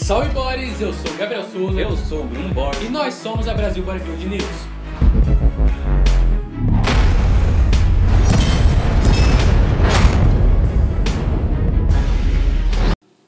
Salve boys, eu sou o Gabriel Souza. Eu sou o Bruno Borges. E nós somos a Brasil Bodybuilding News.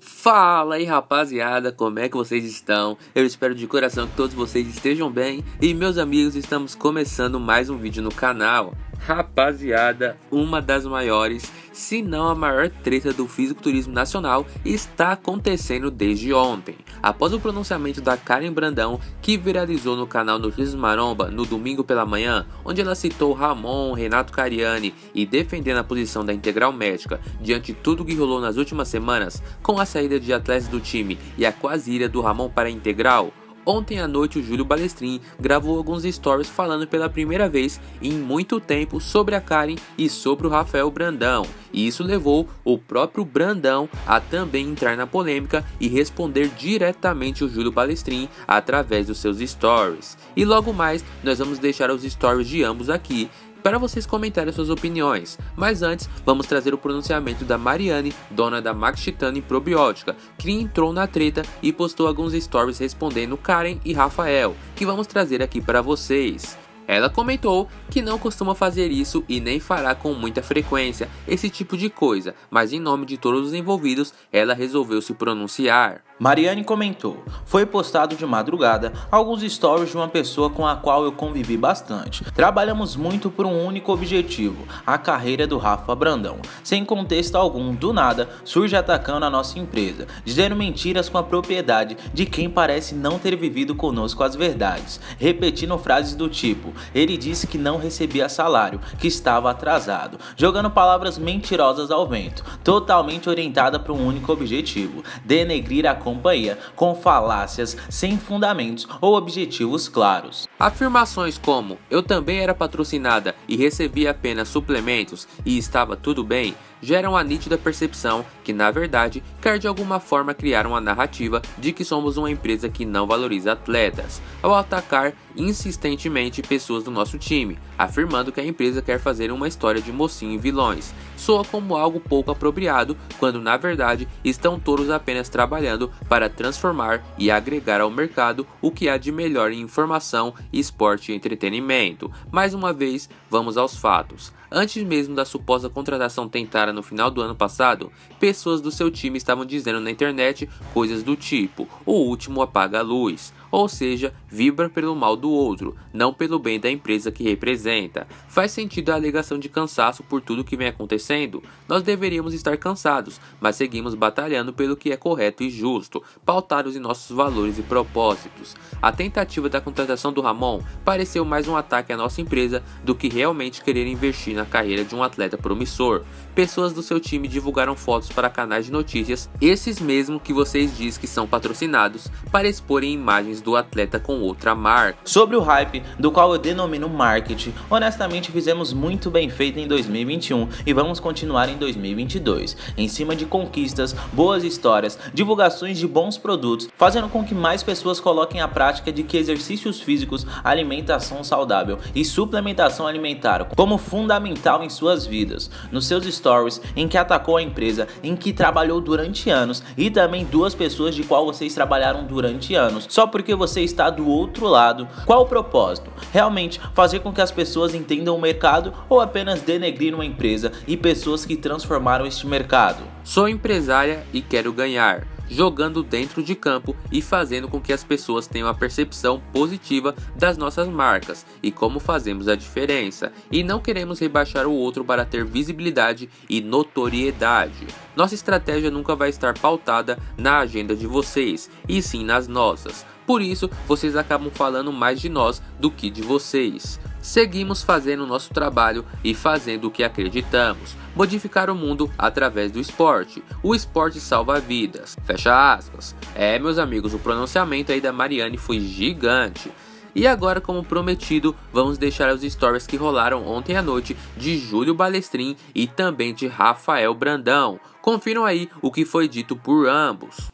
Fala aí rapaziada, como é que vocês estão? Eu espero de coração que todos vocês estejam bem. E meus amigos, estamos começando mais um vídeo no canal. Rapaziada, uma das maiores, se não a maior treta do fisiculturismo nacional está acontecendo desde ontem. Após o pronunciamento da Karen Brandão, que viralizou no canal Notícias Maromba no domingo pela manhã, onde ela citou Ramon, Renato Cariani e defendendo a posição da Integral Médica diante de tudo que rolou nas últimas semanas, com a saída de atletas do time e a quase ida do Ramon para a Integral. Ontem à noite o Júlio Balestrin gravou alguns stories falando pela primeira vez em muito tempo sobre a Karen e sobre o Rafael Brandão, e isso levou o próprio Brandão a também entrar na polêmica e responder diretamente o Júlio Balestrin através dos seus stories. E logo mais nós vamos deixar os stories de ambos aqui para vocês comentarem suas opiniões, mas antes vamos trazer o pronunciamento da Mariane, dona da Max Titane Probiótica, que entrou na treta e postou alguns stories respondendo Karen e Rafael, que vamos trazer aqui para vocês. Ela comentou que não costuma fazer isso e nem fará com muita frequência esse tipo de coisa, mas em nome de todos os envolvidos, ela resolveu se pronunciar. Mariane comentou: foi postado de madrugada alguns stories de uma pessoa com a qual eu convivi bastante. Trabalhamos muito por um único objetivo, a carreira do Rafa Brandão. Sem contexto algum, do nada, surge atacando a nossa empresa, dizendo mentiras com a propriedade de quem parece não ter vivido conosco as verdades, repetindo frases do tipo: ele disse que não recebia salário, que estava atrasado, jogando palavras mentirosas ao vento, totalmente orientada para um único objetivo: denegrir a companhia com falácias sem fundamentos ou objetivos claros. Afirmações como eu também era patrocinada e recebia apenas suplementos e estava tudo bem geram a nítida percepção que na verdade quer de alguma forma criar uma narrativa de que somos uma empresa que não valoriza atletas, ao atacar insistentemente pessoas do nosso time, afirmando que a empresa quer fazer uma história de mocinho e vilões. Soa como algo pouco apropriado, quando na verdade estão todos apenas trabalhando para transformar e agregar ao mercado o que há de melhor em informação, esporte e entretenimento. Mais uma vez, vamos aos fatos. Antes mesmo da suposta contratação tentada no final do ano passado, pessoas do seu time estavam dizendo na internet coisas do tipo: o último apaga a luz, ou seja, vibra pelo mal do outro, não pelo bem da empresa que representa. Faz sentido a alegação de cansaço por tudo que vem acontecendo? Nós deveríamos estar cansados, mas seguimos batalhando pelo que é correto e justo, pautados em nossos valores e propósitos. A tentativa da contratação do Ramon pareceu mais um ataque à nossa empresa do que realmente querer investir na carreira de um atleta promissor. Pessoas do seu time divulgaram fotos para canais de notícias, esses mesmos que vocês dizem que são patrocinados, para exporem imagens do atleta com outra marca. Sobre o hype, do qual eu denomino marketing, honestamente fizemos muito bem feito em 2021 e vamos continuar em 2022, em cima de conquistas, boas histórias, divulgações de bons produtos, fazendo com que mais pessoas coloquem a prática de que exercícios físicos, alimentação saudável e suplementação alimentar como fundamental em suas vidas. Nos seus stories, em que atacou a empresa, em que trabalhou durante anos, e também duas pessoas de qual vocês trabalharam durante anos, só porque você está do outro lado. Qual o propósito? Realmente fazer com que as pessoas entendam o mercado ou apenas denegrir uma empresa e pessoas que transformaram este mercado? Sou empresária e quero ganhar, jogando dentro de campo e fazendo com que as pessoas tenham a percepção positiva das nossas marcas e como fazemos a diferença, e não queremos rebaixar o outro para ter visibilidade e notoriedade. Nossa estratégia nunca vai estar pautada na agenda de vocês, e sim nas nossas. Por isso, vocês acabam falando mais de nós do que de vocês. Seguimos fazendo o nosso trabalho e fazendo o que acreditamos. Modificar o mundo através do esporte. O esporte salva vidas. Fecha aspas. Meus amigos, o pronunciamento aí da Mariane foi gigante. E agora, como prometido, vamos deixar os stories que rolaram ontem à noite de Júlio Balestrin e também de Rafael Brandão. Confiram aí o que foi dito por ambos.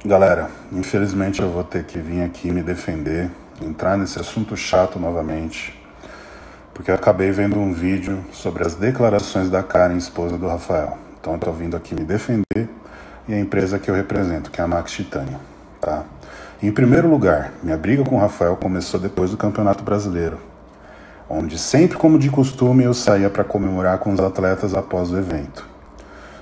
Galera, infelizmente eu vou ter que vir aqui me defender, entrar nesse assunto chato novamente, porque eu acabei vendo um vídeo sobre as declarações da Karen, esposa do Rafael. Então eu tô vindo aqui me defender, e a empresa que eu represento, que é a Max Titânio, tá? Em primeiro lugar, minha briga com o Rafael começou depois do Campeonato Brasileiro, onde sempre como de costume eu saía para comemorar com os atletas após o evento.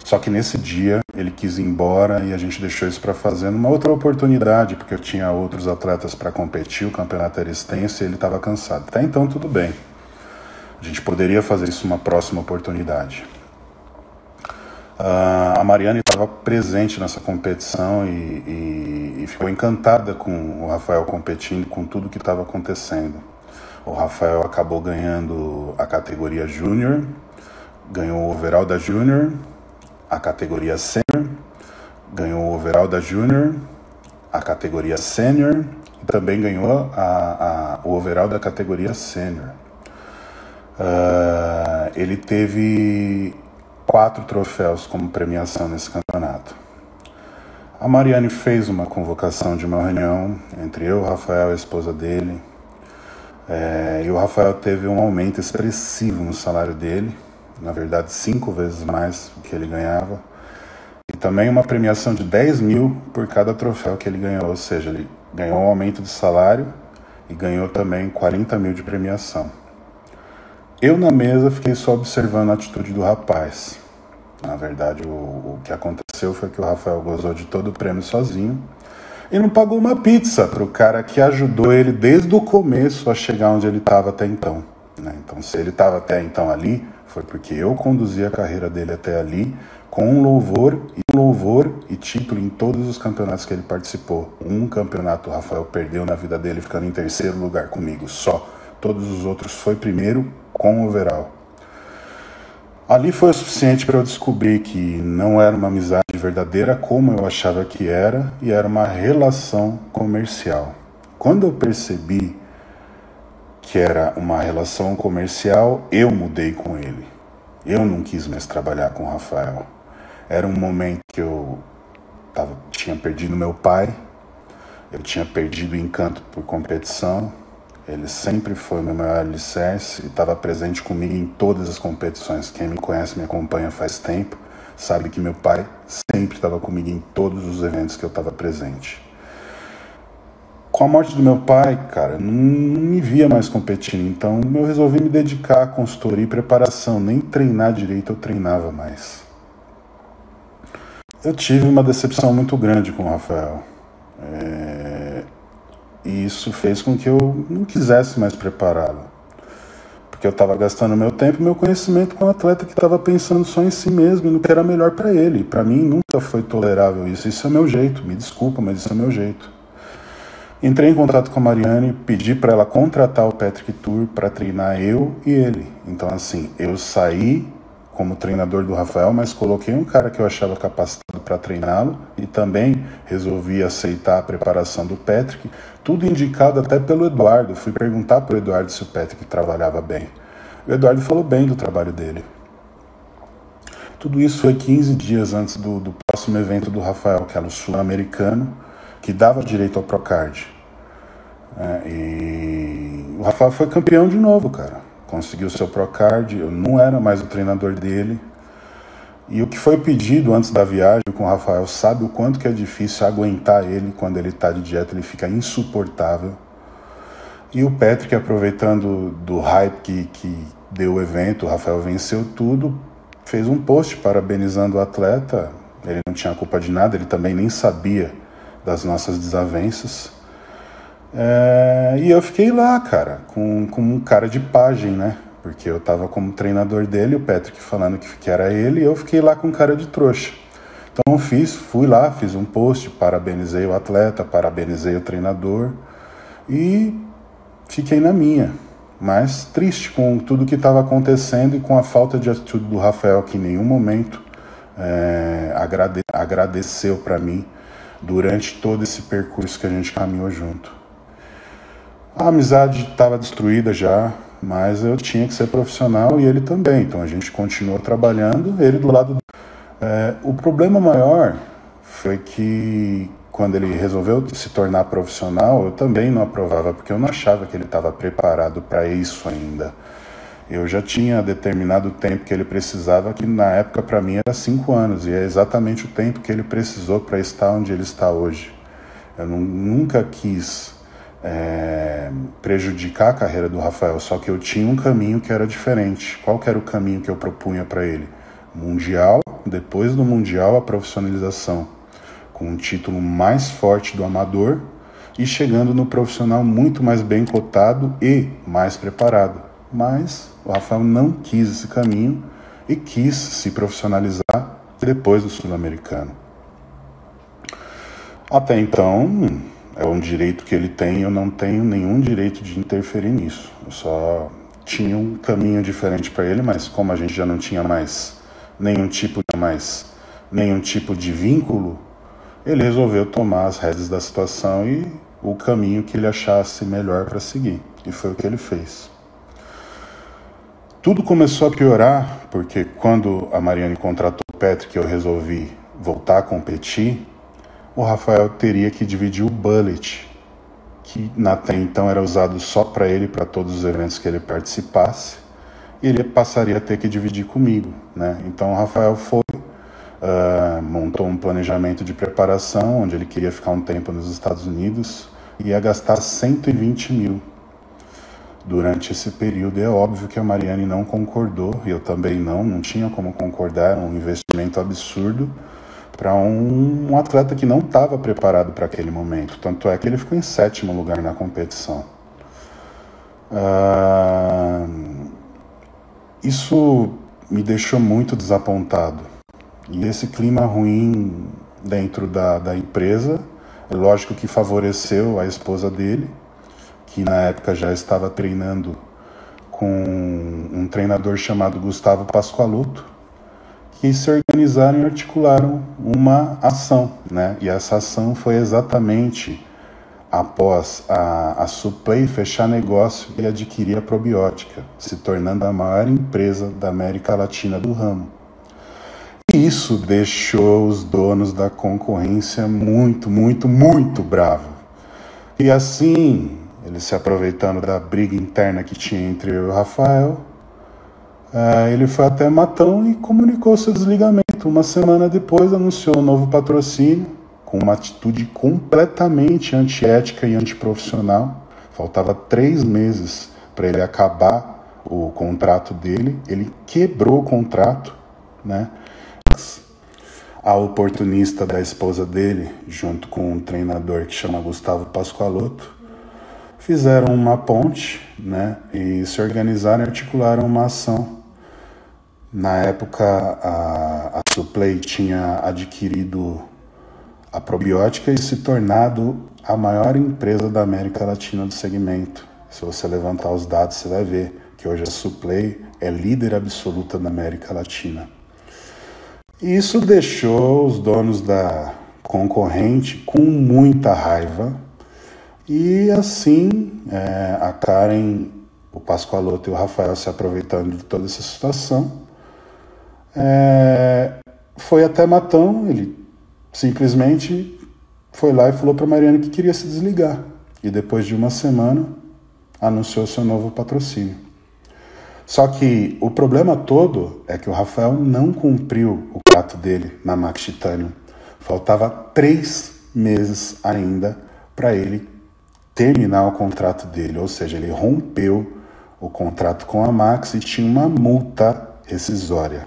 Só que nesse dia ele quis ir embora e a gente deixou isso para fazer numa outra oportunidade, porque eu tinha outros atletas para competir, o campeonato era extenso e ele estava cansado. Até então tudo bem, a gente poderia fazer isso numa próxima oportunidade. A Mariane estava presente nessa competição e ficou encantada com o Rafael competindo, com tudo que estava acontecendo. O Rafael acabou ganhando a categoria Júnior, ganhou o overall da Júnior, a categoria Sênior, ganhou o overall da Júnior, a categoria Sênior e também ganhou o overall da categoria Sênior. Ele teve 4 troféus como premiação nesse campeonato. A Mariane fez uma convocação de uma reunião entre eu, o Rafael e a esposa dele. E o Rafael teve um aumento expressivo no salário dele, na verdade 5 vezes mais do que ele ganhava, e também uma premiação de 10 mil por cada troféu que ele ganhou, ou seja, ele ganhou um aumento de salário e ganhou também 40 mil de premiação. Eu na mesa fiquei só observando a atitude do rapaz. Na verdade o que aconteceu foi que o Rafael gozou de todo o prêmio sozinho e não pagou uma pizza para o cara que ajudou ele desde o começo a chegar onde ele estava até então, né? Então se ele estava até então ali, foi porque eu conduzi a carreira dele até ali com louvor e título em todos os campeonatos que ele participou. Um campeonato o Rafael perdeu na vida dele ficando em terceiro lugar comigo só. Todos os outros foi primeiro com overall. Ali foi o suficiente para eu descobrir que não era uma amizade verdadeira como eu achava que era, e era uma relação comercial. Quando eu percebi que era uma relação comercial, eu mudei com ele. Eu não quis mais trabalhar com o Rafael. Era um momento que eu tinha perdido meu pai, eu tinha perdido o encanto por competição. Ele sempre foi meu maior alicerce e estava presente comigo em todas as competições. Quem me conhece, me acompanha faz tempo, sabe que meu pai sempre estava comigo em todos os eventos que eu estava presente. Com a morte do meu pai, cara, não me via mais competindo, então eu resolvi me dedicar à consultoria e preparação. Nem treinar direito eu treinava mais. Eu tive uma decepção muito grande com o Rafael. E isso fez com que eu não quisesse mais prepará-lo. Porque eu estava gastando meu tempo e meu conhecimento com um atleta que estava pensando só em si mesmo e no que era melhor para ele. Para mim nunca foi tolerável isso. Isso é meu jeito, me desculpa, mas isso é meu jeito. Entrei em contato com a Mariane, pedi para ela contratar o Patrick Tuor para treinar eu e ele. Então assim, eu saí como treinador do Rafael, mas coloquei um cara que eu achava capacitado para treiná-lo e também resolvi aceitar a preparação do Patrick, tudo indicado até pelo Eduardo. Fui perguntar para o Eduardo se o Patrick trabalhava bem. O Eduardo falou bem do trabalho dele. Tudo isso foi 15 dias antes do próximo evento do Rafael, que era o Sul-Americano, que dava direito ao Procard. E o Rafael foi campeão de novo, cara. Conseguiu seu Procard, eu não era mais o treinador dele. E o que foi pedido antes da viagem com o Rafael, sabe o quanto que é difícil aguentar ele quando ele está de dieta, ele fica insuportável. E o Patrick, aproveitando do hype que deu o evento, o Rafael venceu tudo, fez um post parabenizando o atleta. Ele não tinha culpa de nada, ele também nem sabia das nossas desavenças. E eu fiquei lá, cara, com um cara de pajem, né? Porque eu tava como treinador dele, o Patrick falando que era ele, e eu fiquei lá com cara de trouxa. Então fui lá, fiz um post, parabenizei o atleta, parabenizei o treinador e fiquei na minha. Mas triste com tudo que estava acontecendo e com a falta de atitude do Rafael, que em nenhum momento agradeceu para mim durante todo esse percurso que a gente caminhou junto. A amizade estava destruída já, mas eu tinha que ser profissional e ele também. Então a gente continuou trabalhando, ele do lado. O problema maior foi que quando ele resolveu se tornar profissional, eu também não aprovava, porque eu não achava que ele estava preparado para isso ainda. Eu já tinha determinado o tempo que ele precisava, que na época para mim era 5 anos, e é exatamente o tempo que ele precisou para estar onde ele está hoje. Eu nunca quis prejudicar a carreira do Rafael, só que eu tinha um caminho que era diferente. Qual que era o caminho que eu propunha para ele? Mundial, depois do Mundial, a profissionalização, com um título mais forte do amador e chegando no profissional muito mais bem cotado e mais preparado. Mas o Rafael não quis esse caminho e quis se profissionalizar depois do Sul-Americano. Até então, é um direito que ele tem, eu não tenho nenhum direito de interferir nisso. Eu só tinha um caminho diferente para ele, mas como a gente já não tinha mais nenhum tipo de vínculo, ele resolveu tomar as rédeas da situação e o caminho que ele achasse melhor para seguir. E foi o que ele fez. Tudo começou a piorar, porque quando a Mariane contratou o Patrick e eu resolvi voltar a competir, o Rafael teria que dividir o bullet, que até então era usado só para ele, para todos os eventos que ele participasse, e ele passaria a ter que dividir comigo, né? Então o Rafael montou um planejamento de preparação, onde ele queria ficar um tempo nos Estados Unidos, e ia gastar 120 mil. Durante esse período, é óbvio que a Mariane não concordou, e eu também não tinha como concordar, um investimento absurdo, para um atleta que não estava preparado para aquele momento. Tanto é que ele ficou em 7º lugar na competição. Isso me deixou muito desapontado. E esse clima ruim dentro da empresa, é lógico que favoreceu a esposa dele, que na época já estava treinando com um treinador chamado Gustavo Pascoaloto, que se organizaram e articularam uma ação, né? E essa ação foi exatamente após a Suplay fechar negócio e adquirir a Probiótica, se tornando a maior empresa da América Latina do ramo. E isso deixou os donos da concorrência muito, muito, muito bravos. E assim, eles se aproveitando da briga interna que tinha entre eu e o Rafael, ele foi até Matão e comunicou seu desligamento. Uma semana depois anunciou um novo patrocínio, com uma atitude completamente antiética e antiprofissional. Faltava 3 meses para ele acabar o contrato dele. Ele quebrou o contrato, né? A oportunista da esposa dele, junto com um treinador que chama Gustavo Pascoaloto, fizeram uma ponte, né? E se organizaram e articularam uma ação. Na época, a Suplay tinha adquirido a Probiótica e se tornado a maior empresa da América Latina do segmento. Se você levantar os dados, você vai ver que hoje a Suplay é líder absoluta na América Latina. E isso deixou os donos da concorrente com muita raiva. E assim, a Karen, o Pascoaloto e o Rafael se aproveitando de toda essa situação, foi até Matão. Ele simplesmente foi lá e falou para a Mariane que queria se desligar. E depois de uma semana, anunciou seu novo patrocínio. Só que o problema todo é que o Rafael não cumpriu o contrato dele na Max Titanium. Faltava 3 meses ainda para ele terminar o contrato dele, ou seja, ele rompeu o contrato com a Max e tinha uma multa rescisória.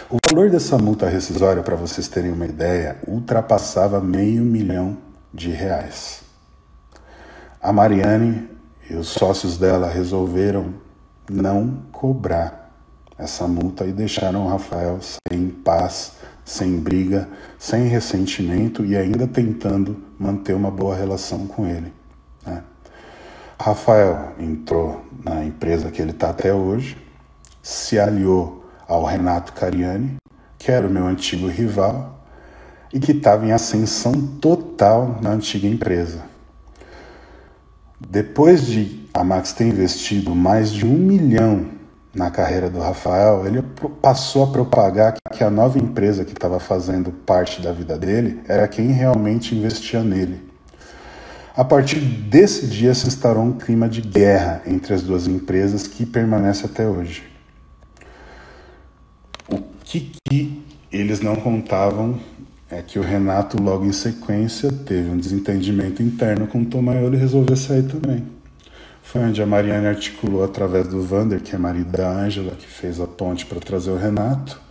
O valor dessa multa rescisória, para vocês terem uma ideia, ultrapassava R$500 mil. A Mariane e os sócios dela resolveram não cobrar essa multa e deixaram o Rafael sem paz, sem briga, sem ressentimento e ainda tentando manter uma boa relação com ele, né? Rafael entrou na empresa que ele está até hoje, se aliou ao Renato Cariani, que era o meu antigo rival e que estava em ascensão total na antiga empresa. Depois de a Max ter investido mais de R$1 milhão na carreira do Rafael, ele passou a propagar que a nova empresa que estava fazendo parte da vida dele era quem realmente investia nele. A partir desse dia se instaurou um clima de guerra entre as duas empresas que permanece até hoje. O que eles não contavam é que o Renato, logo em sequência, teve um desentendimento interno com o Tom Maiolo e resolveu sair também. Foi onde a Mariane articulou através do Vander, que é marido da Ângela, que fez a ponte para trazer o Renato.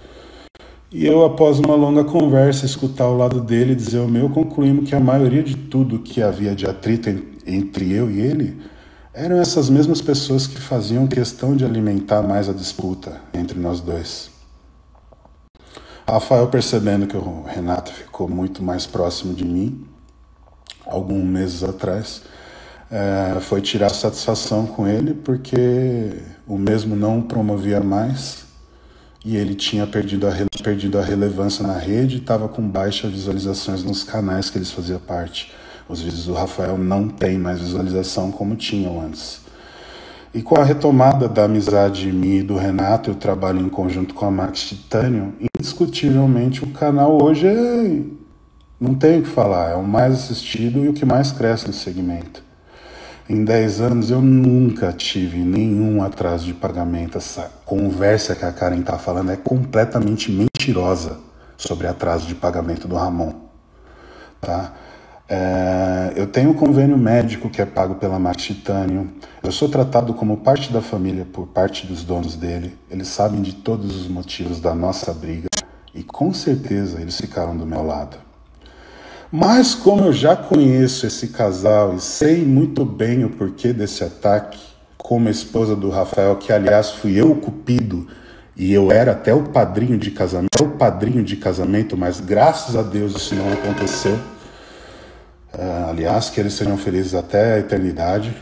E eu, após uma longa conversa, escutar o lado dele e dizer o meu, concluímos que a maioria de tudo que havia de atrito entre eu e ele eram essas mesmas pessoas que faziam questão de alimentar mais a disputa entre nós dois. Rafael, percebendo que o Renato ficou muito mais próximo de mim, alguns meses atrás, foi tirar satisfação com ele, porque o mesmo não o promovia mais e ele tinha perdido a relevância na rede e estava com baixas visualizações nos canais que eles faziam parte. Os vídeos do Rafael não têm mais visualização como tinham antes. E com a retomada da amizade minha e do Renato, eu trabalho em conjunto com a Max Titânio, indiscutivelmente o canal hoje não tem o que falar, é o mais assistido e o que mais cresce no segmento. Em 10 anos eu nunca tive nenhum atraso de pagamento. Essa conversa que a Karen está falando é completamente mentirosa sobre atraso de pagamento do Ramon. Tá? Eu tenho um convênio médico que é pago pela Max Titânio. Eu sou tratado como parte da família por parte dos donos dele. Eles sabem de todos os motivos da nossa briga e com certeza eles ficaram do meu lado. Mas como eu já conheço esse casal e sei muito bem o porquê desse ataque, como a esposa do Rafael, que aliás fui eu o cupido e eu era até o padrinho de casamento, mas graças a Deus isso não aconteceu. Aliás, que eles sejam felizes até a eternidade.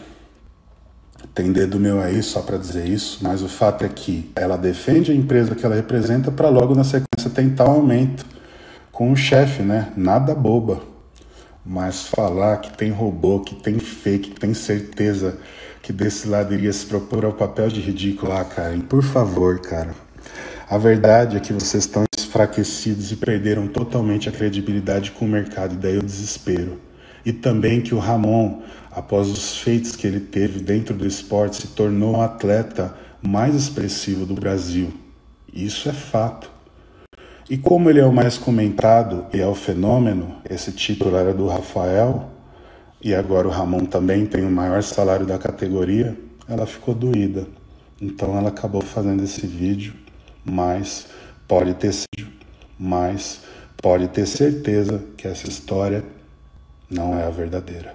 Tem dedo meu aí só para dizer isso, mas o fato é que ela defende a empresa que ela representa para logo na sequência tentar um aumento com o chefe, né? Nada boba. Mas falar que tem robô, que tem fake, que tem certeza que desse lado iria se propor ao papel de ridículo, Karen, por favor, cara. A verdade é que vocês estão enfraquecidos e perderam totalmente a credibilidade com o mercado, e daí o desespero. E também que o Ramon, após os feitos que ele teve dentro do esporte, se tornou o atleta mais expressivo do Brasil. Isso é fato. E como ele é o mais comentado e é o fenômeno, esse título era do Rafael, e agora o Ramon também tem o maior salário da categoria, ela ficou doída. Então ela acabou fazendo esse vídeo, mas pode ter certeza que essa história não é a verdadeira.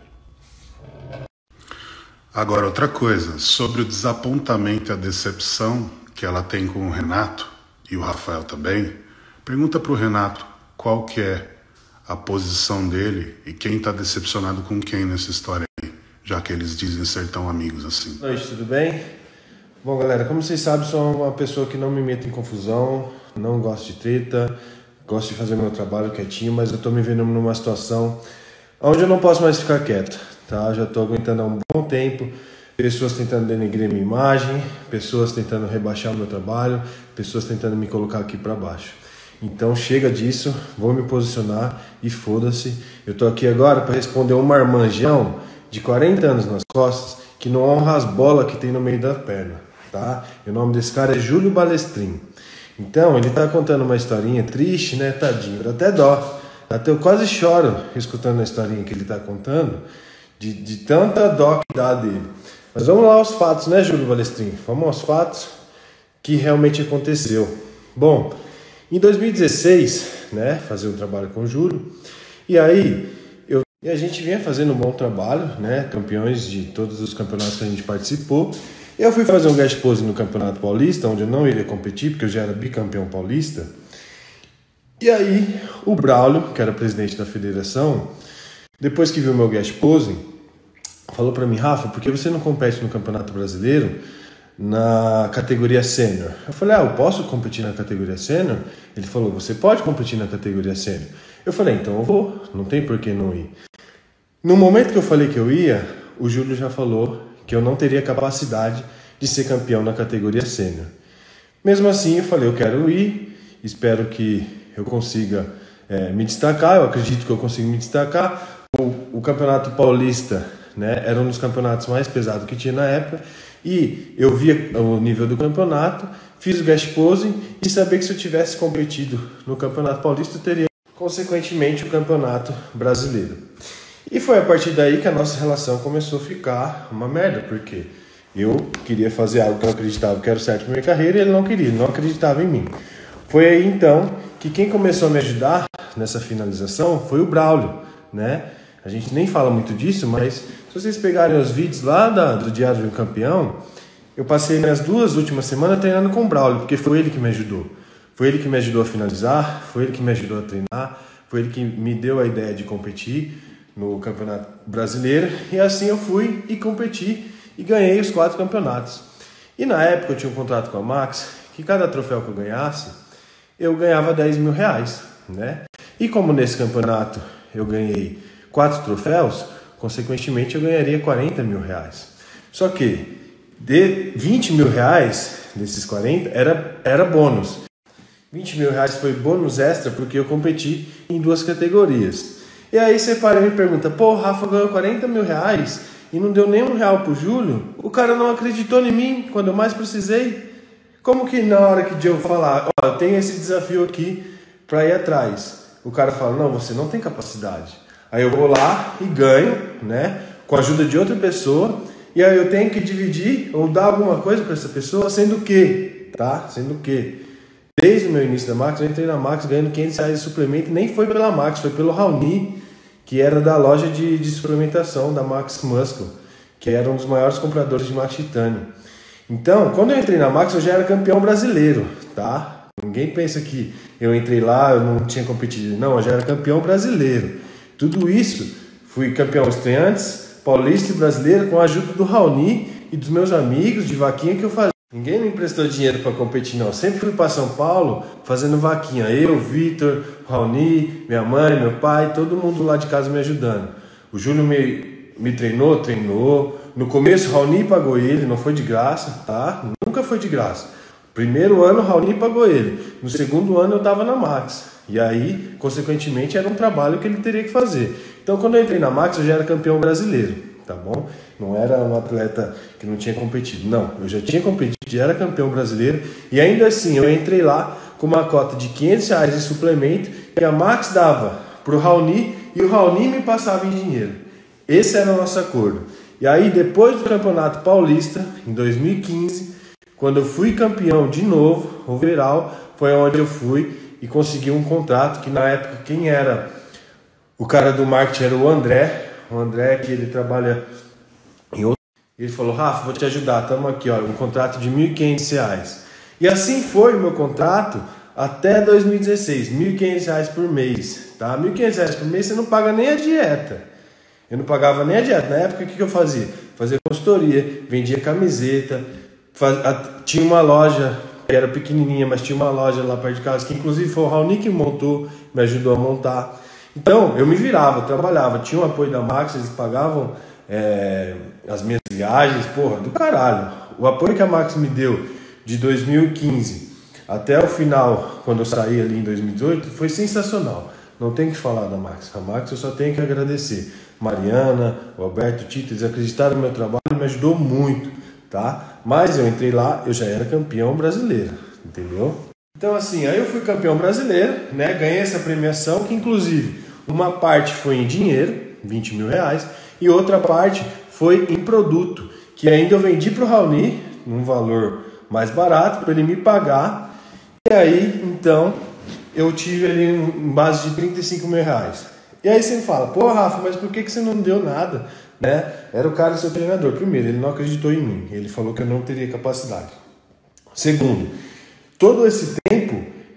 Agora, outra coisa, sobre o desapontamento e a decepção que ela tem com o Renato, e o Rafael também, pergunta pro Renato qual que é a posição dele e quem tá decepcionado com quem nessa história aí, já que eles dizem ser tão amigos assim. Boa noite, tudo bem? Bom, galera, como vocês sabem, sou uma pessoa que não me meto em confusão, não gosto de treta, gosto de fazer meu trabalho quietinho, mas eu tô me vendo numa situação onde eu não posso mais ficar quieto, tá? Já tô aguentando há um bom tempo, pessoas tentando denegrir minha imagem, pessoas tentando rebaixar o meu trabalho, pessoas tentando me colocar aqui para baixo. Então chega disso, vou me posicionar e foda-se. Eu tô aqui agora para responder um marmanjão de 40 anos nas costas que não honra as bolas que tem no meio da perna, tá? E o nome desse cara é Júlio Balestrin. Então ele tá contando uma historinha triste, né, tadinho, dá até dó. Até eu quase choro escutando a historinha que ele tá contando, de tanta dó que dá dele. Mas vamos lá aos fatos, né, Júlio Balestrin? Vamos aos fatos que realmente aconteceu. Bom, em 2016, né, fazer um trabalho com o Júlio, e aí a gente vinha fazendo um bom trabalho, né, campeões de todos os campeonatos que a gente participou. Eu fui fazer um guest pose no Campeonato Paulista, onde eu não iria competir, porque eu já era bicampeão paulista. E aí, o Braulio, que era presidente da federação, depois que viu meu guest pose, falou pra mim: Rafa, por que você não compete no Campeonato Brasileiro na categoria sênior? Eu falei: eu posso competir na categoria sênior? Ele falou: você pode competir na categoria sênior. Eu falei: então eu vou, não tem por que não ir. No momento que eu falei que eu ia, o Júlio já falou que eu não teria capacidade de ser campeão na categoria sênior. Mesmo assim, eu falei: eu quero ir, espero que eu consiga me destacar, eu acredito que eu consigo me destacar. o Campeonato Paulista, né, era um dos campeonatos mais pesados que tinha na época, e eu via o nível do campeonato, fiz o guest posing e sabia que se eu tivesse competido no Campeonato Paulista, eu teria, consequentemente, o Campeonato Brasileiro. E foi a partir daí que a nossa relação começou a ficar uma merda, porque eu queria fazer algo que eu acreditava que era certo para minha carreira e ele não queria, ele não acreditava em mim. Foi aí então que quem começou a me ajudar nessa finalização foi o Braulio, né? A gente nem fala muito disso, mas se vocês pegarem os vídeos lá do Diário de um Campeão, eu passei minhas 2 últimas semanas treinando com o Braulio, porque foi ele que me ajudou. Foi ele que me ajudou a finalizar, foi ele que me ajudou a treinar, foi ele que me deu a ideia de competir no Campeonato Brasileiro, e assim eu fui e competi e ganhei os 4 campeonatos. E na época eu tinha um contrato com a Max, que cada troféu que eu ganhasse, eu ganhava 10 mil reais, né? E como nesse campeonato eu ganhei 4 troféus, consequentemente eu ganharia 40 mil reais. Só que de 20 mil reais desses 40 era bônus. 20 mil reais foi bônus extra porque eu competi em 2 categorias. E aí você para e me pergunta, pô, o Rafa ganhou 40 mil reais e não deu nem R$1 pro Júlio? O cara não acreditou em mim quando eu mais precisei? Como que na hora que eu falar, ó, eu tenho esse desafio aqui para ir atrás, o cara fala, não, você não tem capacidade. Aí eu vou lá e ganho, né, com a ajuda de outra pessoa, e aí eu tenho que dividir ou dar alguma coisa para essa pessoa, sendo que, desde o meu início da Max, eu entrei na Max ganhando R$500 de suplemento, e nem foi pela Max, foi pelo Raoni, que era da loja de suplementação da Max Muscle, que era um dos maiores compradores de Max Titânio. Então, quando eu entrei na Max, eu já era campeão brasileiro, tá? Ninguém pensa que eu entrei lá, eu não tinha competido. Não, eu já era campeão brasileiro. Tudo isso, fui campeão estreantes, paulista e brasileiro, com a ajuda do Raoni e dos meus amigos de vaquinha que eu fazia. Ninguém me emprestou dinheiro para competir, não. Sempre fui para São Paulo fazendo vaquinha. Eu, Vitor, Raoni, minha mãe, meu pai, todo mundo lá de casa me ajudando. O Júlio me treinou. No começo, o Raoni pagou ele, não foi de graça, tá? Nunca foi de graça. Primeiro ano, o Raoni pagou ele. No segundo ano, eu estava na Max. E aí, consequentemente, era um trabalho que ele teria que fazer. Então, quando eu entrei na Max, eu já era campeão brasileiro, tá bom? Não era um atleta que não tinha competido. Não, eu já tinha competido, já era campeão brasileiro. E ainda assim, eu entrei lá com uma cota de R$500 de suplemento que a Max dava pro Raoni e o Raoni me passava em dinheiro. Esse era o nosso acordo. E aí, depois do Campeonato Paulista, em 2015, quando eu fui campeão de novo, overall, foi onde eu fui e consegui um contrato que na época quem era o cara do marketing era o André, que ele trabalha em outro. Ele falou, Rafa, vou te ajudar, estamos aqui, ó, um contrato de R$1.500. E assim foi o meu contrato até 2016, R$1.500 por mês, tá? R$1.500 por mês você não paga nem a dieta. Eu não pagava nem a dieta. Na época, o que eu fazia? Fazia consultoria, vendia camiseta, tinha uma loja que era pequenininha, mas tinha uma loja lá perto de casa, que inclusive foi o Raoni que montou, me ajudou a montar. Então, eu me virava, eu trabalhava, tinha o apoio da Max, eles pagavam as minhas viagens, porra, do caralho. O apoio que a Max me deu de 2015 até o final, quando eu saí ali em 2018, foi sensacional. Não tem que falar da Max. A Max eu só tenho que agradecer. Mariana, o Alberto, o Tito, eles acreditaram no meu trabalho e me ajudou muito, tá? Mas eu entrei lá, eu já era campeão brasileiro, entendeu? Então assim, aí eu fui campeão brasileiro, né? Ganhei essa premiação, que inclusive uma parte foi em dinheiro, R$20 mil, e outra parte foi em produto, que ainda eu vendi pro Raoni, num valor mais barato, para ele me pagar. E aí, então, eu tive ali em base de R$35 mil. E aí você me fala, pô Rafa, mas por que você não deu nada? Né? Era o cara seu treinador. Primeiro, ele não acreditou em mim. Ele falou que eu não teria capacidade. Segundo, todo esse tempo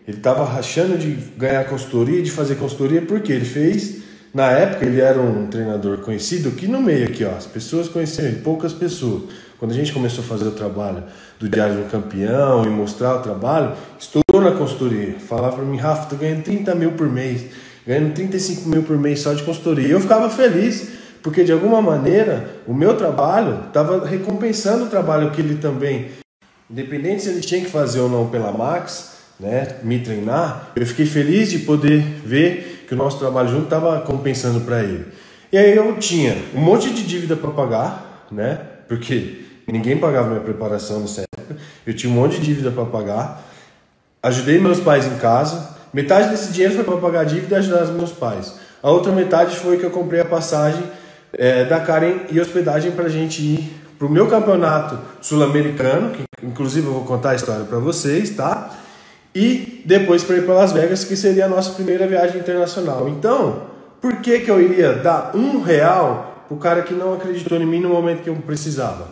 ele estava rachando de ganhar consultoria, de fazer consultoria, porque ele fez, na época ele era um treinador conhecido, que no meio aqui, ó, as pessoas conheciam ele, poucas pessoas. Quando a gente começou a fazer o trabalho do Diário do Campeão e mostrar o trabalho, estourou na consultoria. Falava para mim, Rafa, tô ganhando 30 mil por mês, ganhando 35 mil por mês só de consultoria. E eu ficava feliz, porque de alguma maneira o meu trabalho estava recompensando o trabalho que ele também, independente se ele tinha que fazer ou não pela Max, né, me treinar, eu fiquei feliz de poder ver que o nosso trabalho junto estava compensando para ele. E aí eu tinha um monte de dívida para pagar, né? Porque ninguém pagava minha preparação nessa época. Eu tinha um monte de dívida para pagar. Ajudei meus pais em casa. Metade desse dinheiro foi para pagar a dívida e ajudar os meus pais. A outra metade foi que eu comprei a passagem da Karen e hospedagem para a gente ir para o meu campeonato sul-americano, que inclusive eu vou contar a história para vocês, tá? E depois para ir para Las Vegas, que seria a nossa primeira viagem internacional. Então, por que eu iria dar R$1 pro cara que não acreditou em mim no momento que eu precisava?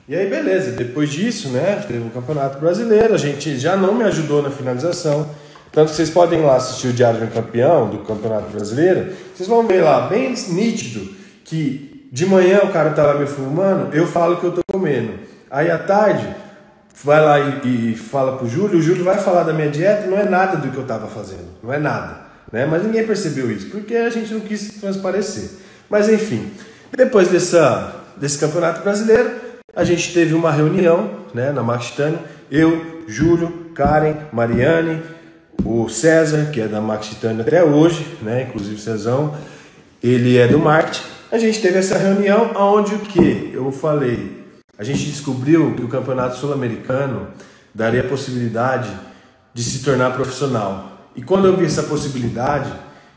E aí, beleza, depois disso, né, teve o Campeonato Brasileiro, a gente já não me ajudou na finalização. Tanto que vocês podem ir lá assistir o Diário de um Campeão do Campeonato Brasileiro, vocês vão ver lá, bem nítido, que de manhã o cara tá lá me filmando, eu falo que eu tô comendo. Aí à tarde, vai lá e fala pro Júlio, o Júlio vai falar da minha dieta, não é nada do que eu tava fazendo, não é nada, né? Mas ninguém percebeu isso, porque a gente não quis transparecer. Mas enfim, depois desse Campeonato Brasileiro, a gente teve uma reunião, né, na Max Titânio, eu, Júlio, Karen, Mariane, o César, que é da Max Titânio até hoje, né? Inclusive o Cezão, ele é do marketing. A gente teve essa reunião onde o que? Eu falei, a gente descobriu que o Campeonato Sul-Americano daria a possibilidade de se tornar profissional. E quando eu vi essa possibilidade,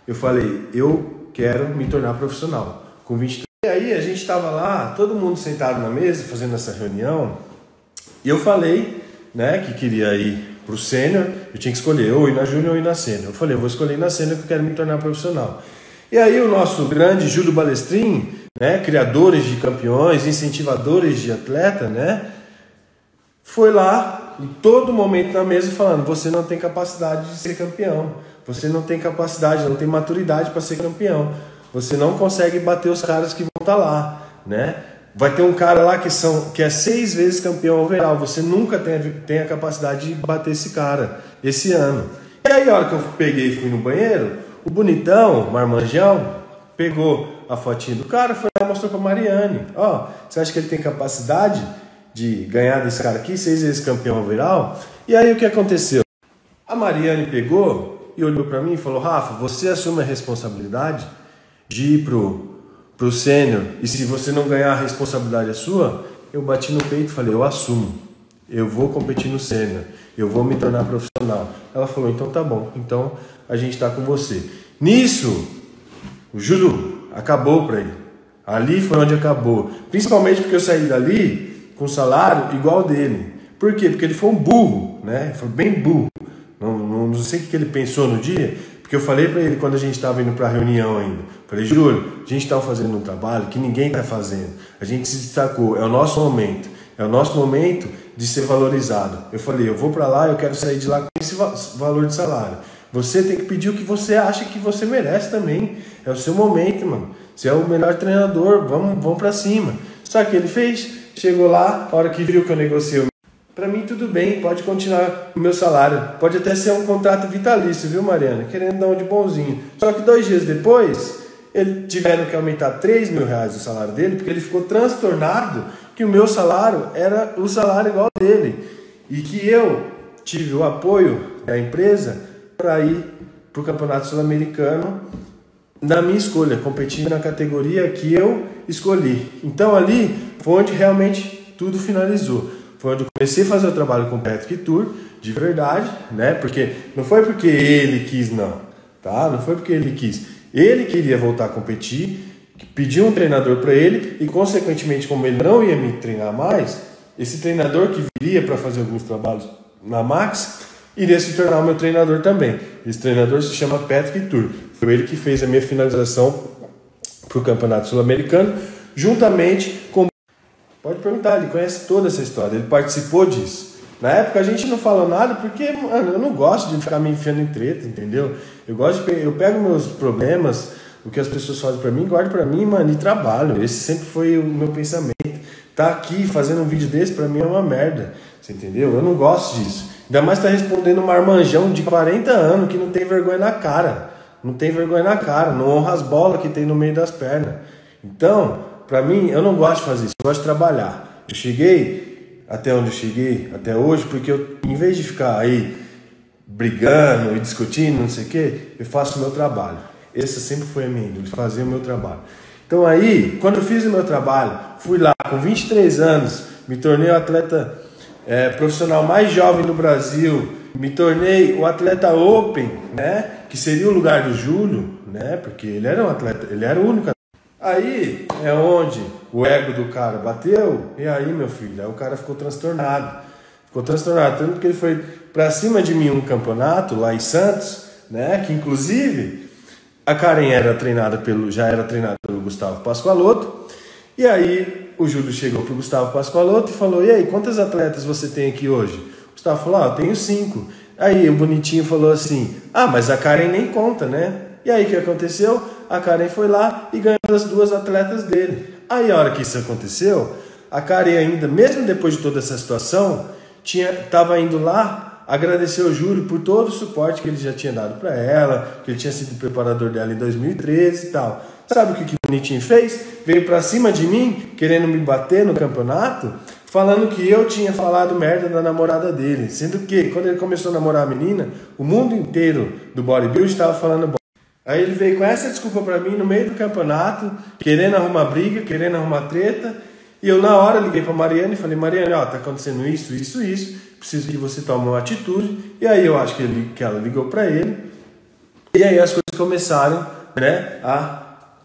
eu falei, eu quero me tornar profissional. Com 23. E aí a gente estava lá, todo mundo sentado na mesa, fazendo essa reunião, e eu falei, né, que queria ir para o sênior, eu tinha que escolher ou ir na júnior ou ir na sênior. Eu falei, eu vou escolher ir na sênior porque eu quero me tornar profissional. E aí o nosso grande Júlio Balestrin, né, criadores de campeões, incentivadores de atleta, né, foi lá em todo momento na mesa falando, você não tem capacidade de ser campeão, você não tem capacidade, não tem maturidade para ser campeão, você não consegue bater os caras que vão estar lá, né? Vai ter um cara lá que é 6 vezes campeão overall. Você nunca tem a capacidade de bater esse cara esse ano. E aí, a hora que eu peguei e fui no banheiro, o bonitão, o marmanjão, pegou a fotinha do cara e foi lá e mostrou pra Mariane. Ó, você acha que ele tem capacidade de ganhar desse cara aqui, 6 vezes campeão overall? E aí, o que aconteceu? A Mariane pegou e olhou pra mim e falou, Rafa, você assume a responsabilidade de ir pro sênior, e se você não ganhar, a responsabilidade é sua. Eu bati no peito e falei, eu assumo, eu vou competir no sênior, eu vou me tornar profissional. Ela falou, então tá bom, então a gente tá com você. Nisso, o Júlio acabou pra ele. Ali foi onde acabou, principalmente porque eu saí dali com salário igual dele. Por quê? Porque ele foi um burro, né? Foi bem burro. Não sei o que ele pensou no dia, porque eu falei para ele quando a gente estava indo para a reunião ainda. Falei, Júlio, a gente está fazendo um trabalho que ninguém está fazendo. A gente se destacou, é o nosso momento. É o nosso momento de ser valorizado. Eu falei, eu vou para lá, eu quero sair de lá com esse valor de salário. Você tem que pedir o que você acha que você merece também. É o seu momento, mano. Você é o melhor treinador, vamos para cima. Só que ele fez, chegou lá, a hora que viu que eu negociei, para mim tudo bem, pode continuar o meu salário. Pode até ser um contrato vitalício, viu, Mariana? Querendo dar um de bonzinho. Só que 2 dias depois, eles tiveram que aumentar R$3.000 o salário dele, porque ele ficou transtornado que o meu salário era o salário igual dele. E que eu tive o apoio da empresa para ir para o Campeonato Sul-Americano na minha escolha, competindo na categoria que eu escolhi. Então ali foi onde realmente tudo finalizou. Foi onde eu comecei a fazer o trabalho com o Patrick Tour, de verdade, né? Porque não foi porque ele quis, não, tá? Não foi porque ele quis. Ele queria voltar a competir, pediu um treinador para ele e, consequentemente, como ele não ia me treinar mais, esse treinador que viria para fazer alguns trabalhos na Max iria se tornar o meu treinador também. Esse treinador se chama Patrick Tour. Foi ele que fez a minha finalização para o Campeonato Sul-Americano, juntamente com... Pode perguntar, ele conhece toda essa história, ele participou disso. Na época a gente não falou nada porque, mano, eu não gosto de ficar me enfiando em treta, entendeu? Eu pego meus problemas, o que as pessoas fazem pra mim, guardo pra mim, mano, e trabalho. Esse sempre foi o meu pensamento. Tá aqui fazendo um vídeo desse pra mim é uma merda, você entendeu? Eu não gosto disso. Ainda mais tá respondendo um marmanjão de 40 anos que não tem vergonha na cara. Não tem vergonha na cara, não honra as bolas que tem no meio das pernas. Então, pra mim, eu não gosto de fazer isso, eu gosto de trabalhar. Eu cheguei até onde eu cheguei, até hoje, porque eu, em vez de ficar aí brigando e discutindo, não sei o que, eu faço o meu trabalho. Essa sempre foi a minha índole, fazer o meu trabalho. Então aí, quando eu fiz o meu trabalho, fui lá com 23 anos, me tornei o atleta profissional mais jovem do Brasil, me tornei o atleta Open, né? Que seria o lugar do Júlio, né? Porque ele era um atleta, ele era o único. Aí é onde o ego do cara bateu, e aí, meu filho, aí o cara ficou transtornado. Ficou transtornado, tanto que ele foi pra cima de mim um campeonato lá em Santos, né? Que inclusive a Karen já era treinada pelo Gustavo Pascoaloto. E aí o Júlio chegou pro Gustavo Pascoaloto e falou: e aí, quantas atletas você tem aqui hoje? O Gustavo falou: eu tenho 5. Aí o bonitinho falou assim: mas a Karen nem conta, né? E aí o que aconteceu? A Karen foi lá e ganhou as 2 atletas dele. Aí a hora que isso aconteceu, a Karen ainda, mesmo depois de toda essa situação, estava indo lá agradecer ao Júlio por todo o suporte que ele já tinha dado para ela, que ele tinha sido preparador dela em 2013 e tal. Sabe o que o bonitinho fez? Veio pra cima de mim, querendo me bater no campeonato, falando que eu tinha falado merda da namorada dele. Sendo que, quando ele começou a namorar a menina, o mundo inteiro do bodybuilding estava falando. Aí ele veio com essa desculpa pra mim no meio do campeonato, querendo arrumar briga, querendo arrumar treta. E eu na hora liguei pra Mariana e falei: Mariana, tá acontecendo isso, preciso que você tome uma atitude. E aí eu acho que ela ligou pra ele. E aí as coisas começaram, né, a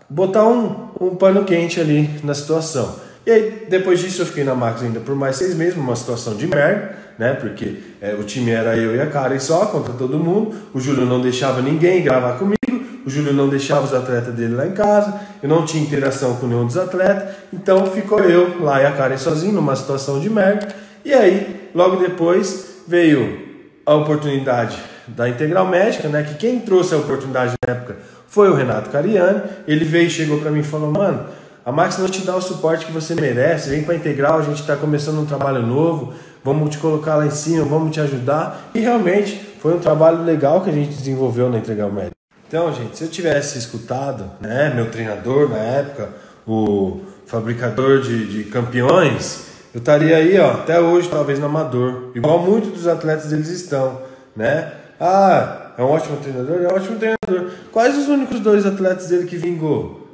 botar um pano quente ali na situação. E aí, depois disso, eu fiquei na Max ainda por mais 6 meses, uma situação de merda, né? Porque o time era eu e a Karen só, contra todo mundo. O Júlio não deixava ninguém gravar comigo. O Júlio não deixava os atletas dele lá em casa. Eu não tinha interação com nenhum dos atletas. Então, ficou eu lá e a Karen sozinho, numa situação de merda. E aí, logo depois, veio a oportunidade da Integral Médica, né? Que quem trouxe a oportunidade na época foi o Renato Cariani. Ele veio e chegou pra mim e falou: mano, a Max não te dá o suporte que você merece, vem pra Integral, a gente tá começando um trabalho novo, vamos te colocar lá em cima, vamos te ajudar. E realmente foi um trabalho legal que a gente desenvolveu na Integral Médica. Então, gente, se eu tivesse escutado, né, meu treinador na época, o fabricador de campeões, eu estaria aí, até hoje, talvez no amador, igual muitos dos atletas eles estão, né? É um ótimo treinador? É um ótimo treinador. Quais os únicos 2 atletas dele que vingou?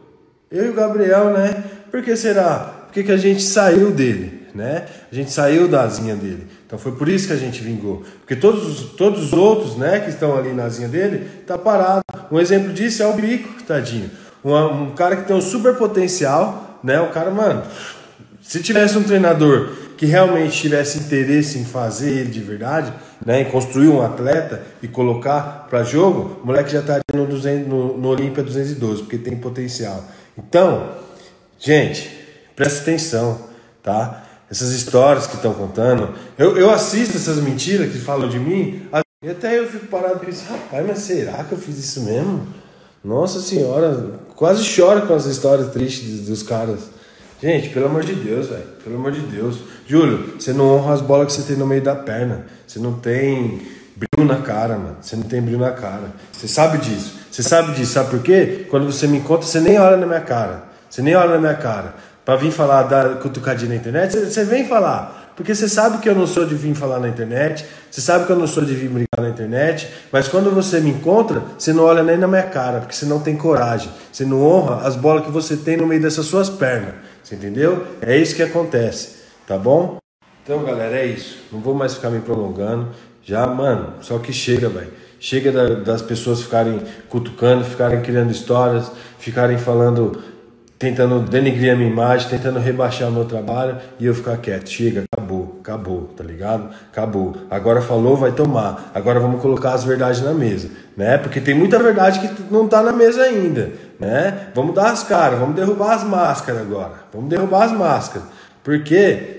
Eu e o Gabriel, né? Por que será? Porque que a gente saiu dele, né? A gente saiu da asinha dele. Então foi por isso que a gente vingou. Porque todos os outros, né, que estão ali na asinha dele, tá parado. Um exemplo disso é o Bico, tadinho. Um cara que tem um super potencial, né? O cara, mano, se tivesse um treinador que realmente tivesse interesse em fazer ele de verdade, né, em construir um atleta e colocar para jogo, o moleque já estaria no Olímpia 212, porque tem potencial. Então, gente, presta atenção, tá? Essas histórias que estão contando, eu assisto essas mentiras que falam de mim, e até eu fico parado e penso: rapaz, mas será que eu fiz isso mesmo? Nossa senhora, quase choro com as histórias tristes dos caras. Gente, pelo amor de Deus, velho. Pelo amor de Deus. Júlio, você não honra as bolas que você tem no meio da perna. Você não tem brilho na cara, mano. Você não tem brilho na cara. Você sabe disso. Sabe por quê? Quando você me encontra, você nem olha na minha cara. Pra vir falar da cutucadinha na internet, você vem falar. Porque você sabe que eu não sou de vir falar na internet. Você sabe que eu não sou de vir brigar na internet. Mas quando você me encontra, você não olha nem na minha cara. Porque você não tem coragem. Você não honra as bolas que você tem no meio dessas suas pernas. Você entendeu? É isso que acontece, tá bom? Então, galera, é isso. Não vou mais ficar me prolongando. Já, mano, só que chega, velho. Chega das pessoas ficarem cutucando, ficarem criando histórias, ficarem falando, tentando denegrir a minha imagem, tentando rebaixar o meu trabalho e eu ficar quieto. Chega, acabou, tá ligado? Acabou. Agora falou, vai tomar. Agora vamos colocar as verdades na mesa, né? Porque tem muita verdade que não tá na mesa ainda, né? Vamos dar as caras, vamos derrubar as máscaras agora. Vamos derrubar as máscaras. Porque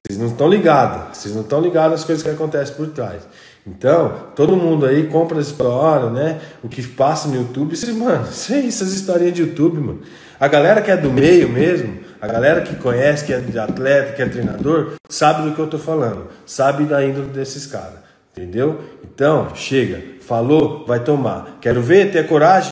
vocês não estão ligados às coisas que acontecem por trás. Então, todo mundo aí compra essa história, né? O que passa no YouTube, mano, isso aí, essas historinhas de YouTube, mano. A galera que é do meio mesmo, a galera que conhece, que é de atleta, que é treinador, sabe do que eu tô falando, sabe da índole desses caras, entendeu? Então, chega, falou, vai tomar. Quero ver, ter coragem.